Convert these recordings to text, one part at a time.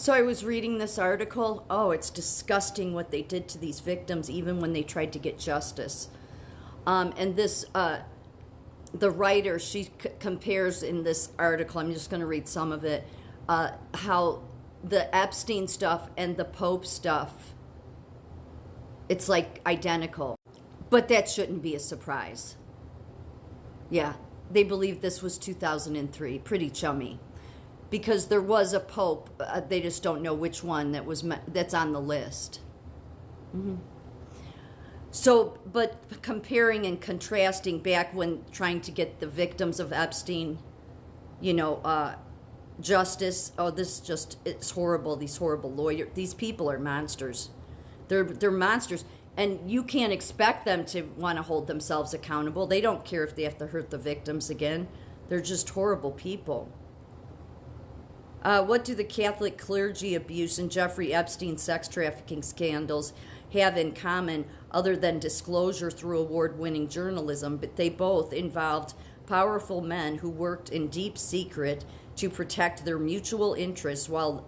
So I was reading this article. Oh, it's disgusting what they did to these victims, even when they tried to get justice. And this, the writer, she compares in this article, I'm just going to read some of it, how the Epstein stuff and the Pope stuff, it's like identical. But that shouldn't be a surprise. Yeah, they believe this was 2003. Pretty chummy. Because there was a Pope, they just don't know which one that's on the list. Mm-hmm. So, but comparing and contrasting back when trying to get the victims of Epstein, justice. Oh, it's horrible. These horrible lawyers. These people are monsters. They're monsters. And you can't expect them to want to hold themselves accountable. They don't care if they have to hurt the victims again. They're just horrible people. What do the Catholic clergy abuse and Jeffrey Epstein sex trafficking scandals have in common other than disclosure through award-winning journalism? But they both involved powerful men who worked in deep secret to protect their mutual interests while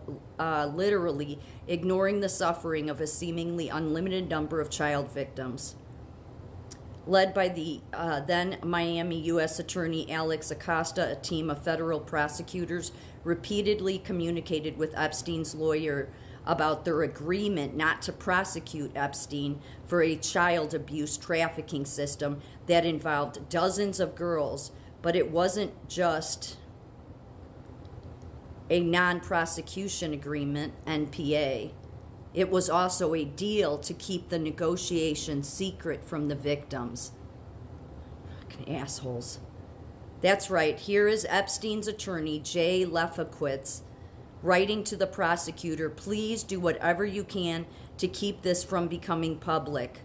literally ignoring the suffering of a seemingly unlimited number of child victims. Led by the then Miami U.S. Attorney Alex Acosta, a team of federal prosecutors repeatedly communicated with Epstein's lawyer about their agreement not to prosecute Epstein for a child abuse trafficking system that involved dozens of girls. But it wasn't just a non-prosecution agreement, NPA. It was also a deal to keep the negotiations secret from the victims. Fucking assholes. That's right. Here is Epstein's attorney, Jay Lefkowitz, writing to the prosecutor, please do whatever you can to keep this from becoming public.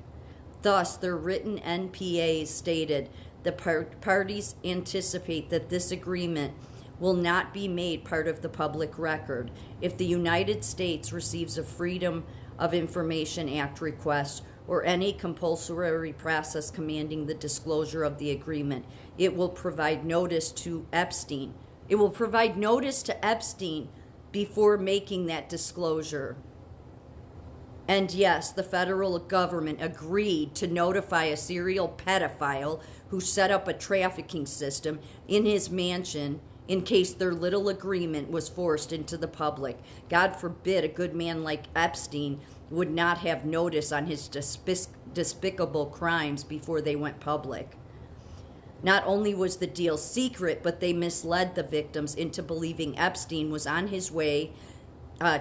Thus, their written NPAs stated the parties anticipate that this agreement will not be made part of the public record. If the United States receives a Freedom of Information Act request or any compulsory process commanding the disclosure of the agreement, it will provide notice to Epstein. It will provide notice to Epstein before making that disclosure. And yes, the federal government agreed to notify a serial pedophile who set up a trafficking system in his mansion in case their little agreement was forced into the public. God forbid a good man like Epstein would not have notice on his despicable crimes before they went public. Not only was the deal secret, but they misled the victims into believing Epstein was on his way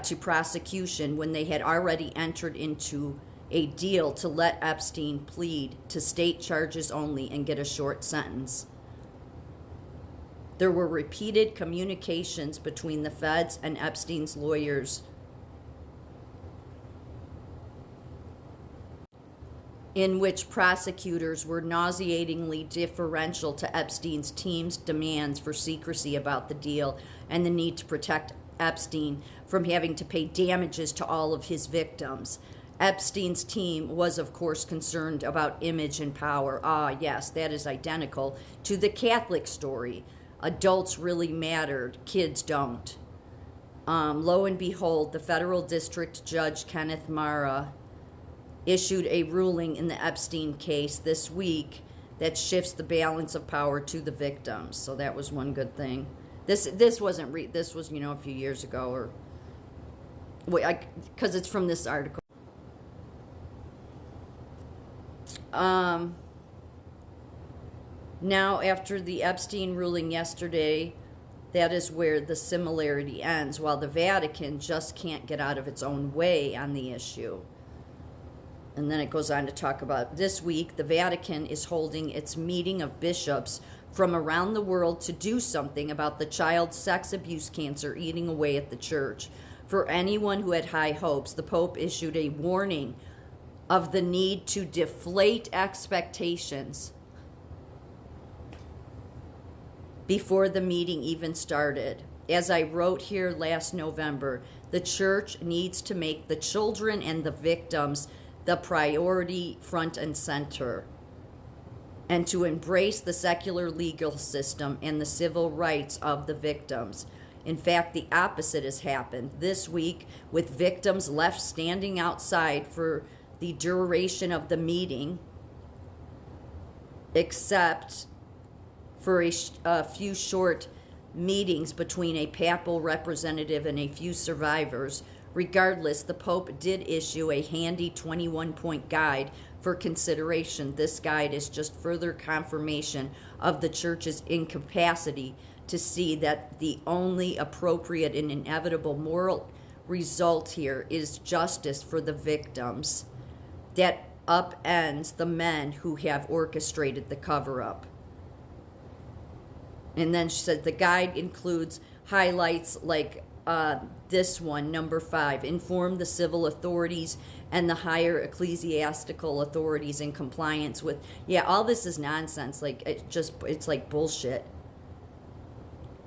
to prosecution when they had already entered into a deal to let Epstein plead to state charges only and get a short sentence. There were repeated communications between the feds and Epstein's lawyers in which prosecutors were nauseatingly deferential to Epstein's team's demands for secrecy about the deal and the need to protect Epstein from having to pay damages to all of his victims. Epstein's team was, of course, concerned about image and power. Ah, yes, that is identical to the Catholic story. Adults really mattered, kids don't. Lo and behold, the federal district judge Kenneth Mara issued a ruling in the Epstein case this week that shifts the balance of power to the victims. So that was one good thing. This was a few years ago, or because it's from this article. Now, after the Epstein ruling yesterday, that is where the similarity ends, while the Vatican just can't get out of its own way on the issue. And then it goes on to talk about this week, the Vatican is holding its meeting of bishops from around the world to do something about the child sex abuse cancer eating away at the church. For anyone who had high hopes, the Pope issued a warning of the need to deflate expectations before the meeting even started. As I wrote here last November, the church needs to make the children and the victims the priority front and center, and to embrace the secular legal system and the civil rights of the victims. In fact, the opposite has happened this week, with victims left standing outside for the duration of the meeting, except for a few short meetings between a papal representative and a few survivors. Regardless, the Pope did issue a handy 21-point guide for consideration. This guide is just further confirmation of the Church's incapacity to see that the only appropriate and inevitable moral result here is justice for the victims that upends the men who have orchestrated the cover-up. And then she said the guide includes highlights like this one, number 5, inform the civil authorities and the higher ecclesiastical authorities in compliance with. Yeah, all this is nonsense. Like, it's like bullshit.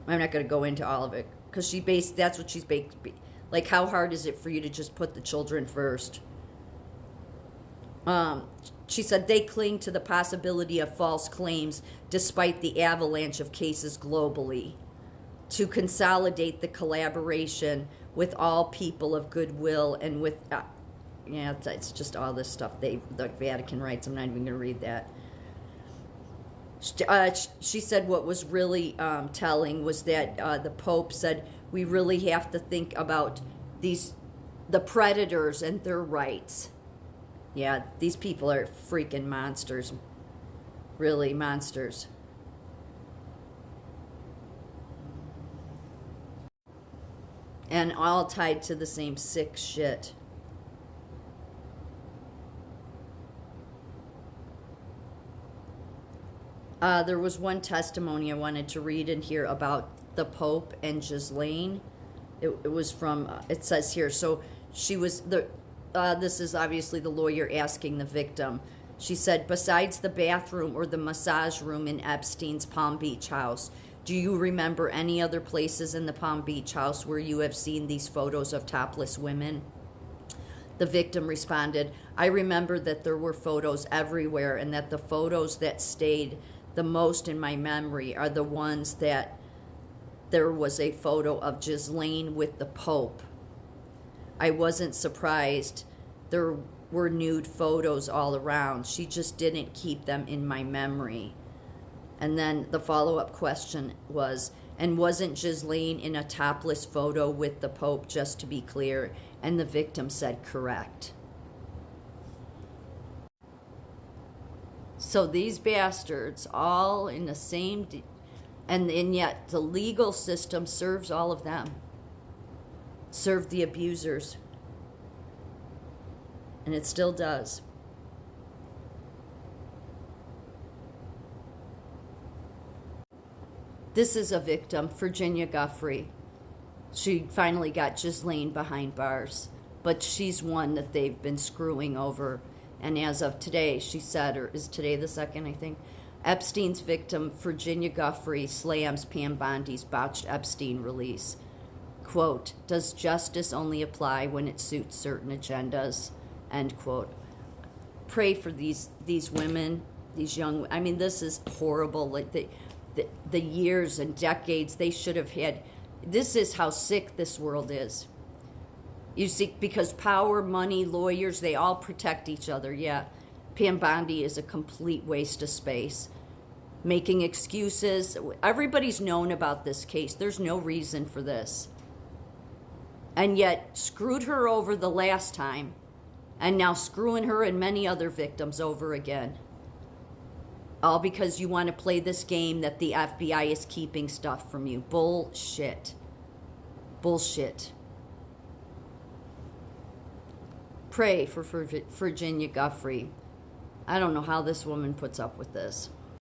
I'm not going to go into all of it because that's what she's based. Like, how hard is it for you to just put the children first? She said they cling to the possibility of false claims despite the avalanche of cases globally, to consolidate the collaboration with all people of goodwill and with, it's just all this stuff the Vatican writes. I'm not even going to read that. She said what was really telling was that the Pope said we really have to think about the predators and their rights. Yeah, these people are freaking monsters. Really, monsters. And all tied to the same sick shit. There was one testimony I wanted to read in here about the Pope and Ghislaine. It was from, it says here, so she was, this is obviously the lawyer asking the victim. She said, besides the bathroom or the massage room in Epstein's Palm Beach house, do you remember any other places in the Palm Beach house where you have seen these photos of topless women? The victim responded, I remember that there were photos everywhere and that the photos that stayed the most in my memory are the ones that there was a photo of Ghislaine with the Pope. I wasn't surprised. There were nude photos all around. She just didn't keep them in my memory. And then the follow-up question was, and wasn't Ghislaine in a topless photo with the Pope, just to be clear? And the victim said correct. So these bastards, all in the same, and yet the legal system serves all of them. Served the abusers. And it still does. This is a victim, Virginia Guffrey. She finally got Ghislaine behind bars, but she's one that they've been screwing over. And as of today, she said, or is today the 2nd, I think, Epstein's victim, Virginia Guffrey, slams Pam Bondi's botched Epstein release. Quote, does justice only apply when it suits certain agendas? End quote. Pray for these women, these young, I mean, this is horrible. Like the years and decades they should have had. This is how sick this world is. You see, because power, money, lawyers, they all protect each other. Yeah, Pam Bondi is a complete waste of space. Making excuses. Everybody's known about this case. There's no reason for this. And yet screwed her over the last time, and now screwing her and many other victims over again. All because you want to play this game that the FBI is keeping stuff from you. Bullshit. Bullshit. Pray for Virginia Guffrey. I don't know how this woman puts up with this.